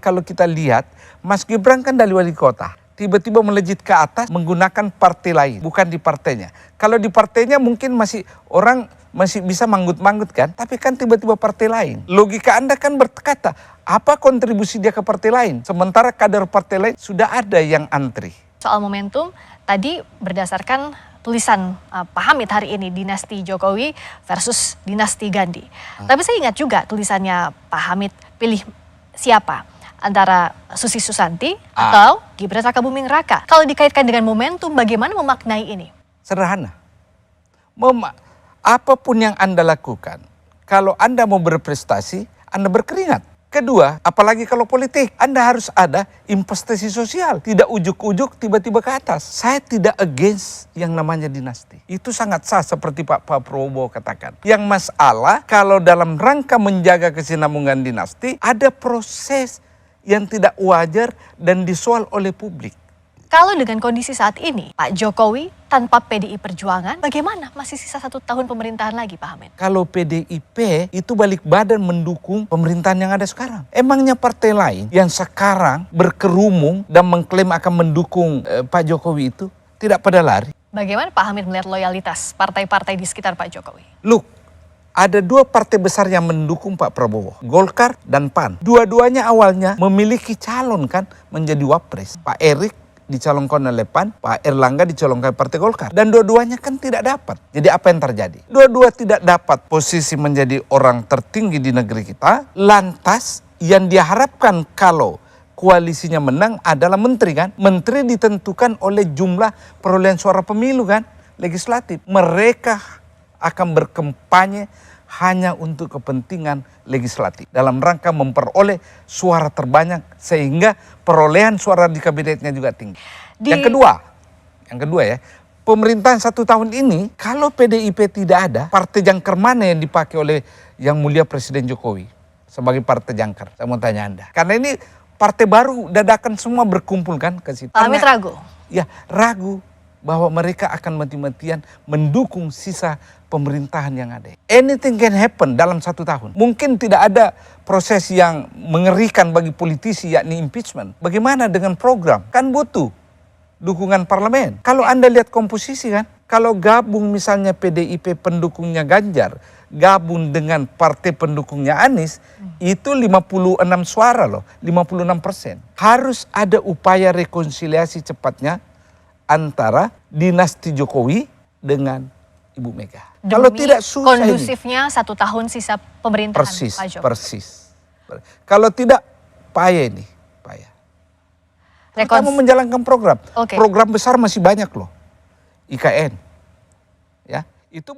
kalau kita lihat, Mas Gibran kan dari wali kota. Tiba-tiba melejit ke atas menggunakan partai lain, bukan di partainya. Kalau di partainya mungkin orang masih bisa manggut-manggut kan, tapi kan tiba-tiba partai lain. Logika Anda kan berkata, apa kontribusi dia ke partai lain? Sementara kader partai lain sudah ada yang antri. Soal momentum, tadi berdasarkan tulisan Pak Hamid hari ini, dinasti Jokowi versus dinasti Gandhi. Tapi saya ingat juga tulisannya Pak Hamid, pilih siapa? Antara Susi Susanti atau Gibran Rakabuming Raka. Kalau dikaitkan dengan momentum, bagaimana memaknai ini? Sederhana. Apapun yang Anda lakukan, kalau Anda mau berprestasi, Anda berkeringat. Kedua, apalagi kalau politik, Anda harus ada investasi sosial. Tidak ujuk-ujuk tiba-tiba ke atas. Saya tidak against yang namanya dinasti. Itu sangat sah seperti Pak Prabowo katakan. Yang masalah kalau dalam rangka menjaga kesinambungan dinasti, ada proses yang tidak wajar dan disoal oleh publik. Kalau dengan kondisi saat ini, Pak Jokowi tanpa PDI Perjuangan, bagaimana? Masih sisa 1 tahun pemerintahan lagi, Pak Hamid. Kalau PDIP itu balik badan mendukung pemerintahan yang ada sekarang. Emangnya partai lain yang sekarang berkerumung dan mengklaim akan mendukung Pak Jokowi itu tidak pada lari? Bagaimana Pak Hamid melihat loyalitas partai-partai di sekitar Pak Jokowi? Look, ada 2 partai besar yang mendukung Pak Prabowo, Golkar dan PAN. Dua-duanya awalnya memiliki calon kan menjadi wapres. Pak Erik dicalonkan oleh PAN, Pak Erlangga dicalonkan Partai Golkar. Dan dua-duanya kan tidak dapat. Jadi apa yang terjadi? Dua-dua tidak dapat posisi menjadi orang tertinggi di negeri kita. Lantas yang diharapkan kalau koalisinya menang adalah menteri kan. Menteri ditentukan oleh jumlah perolehan suara pemilu kan, legislatif. Mereka akan berkampanye hanya untuk kepentingan legislatif dalam rangka memperoleh suara terbanyak sehingga perolehan suara di kabinetnya juga tinggi. Yang kedua ya, pemerintahan 1 tahun ini kalau PDIP tidak ada, partai jangkar mana yang dipakai oleh Yang Mulia Presiden Jokowi sebagai partai jangkar? Saya mau tanya Anda. Karena ini partai baru dadakan semua berkumpul kan ke situ. Pak Hamid ragu? Ya, ragu bahwa mereka akan mati-matian mendukung sisa pemerintahan yang ada. Anything can happen dalam 1 tahun. Mungkin tidak ada proses yang mengerikan bagi politisi yakni impeachment. Bagaimana dengan program? Kan butuh dukungan parlemen. Kalau Anda lihat komposisi kan, kalau gabung misalnya PDIP pendukungnya Ganjar, gabung dengan partai pendukungnya Anies, itu 56 suara loh, 56%. Harus ada upaya rekonsiliasi cepatnya antara dinasti Jokowi dengan Ibu Mega. Kalau tidak susah kondusifnya 1 tahun sisa pemerintahan Pak Jokowi. Persis. Kalau tidak payah ini, payah. Kamu menjalankan program. Program besar masih banyak loh. IKN. Ya, itu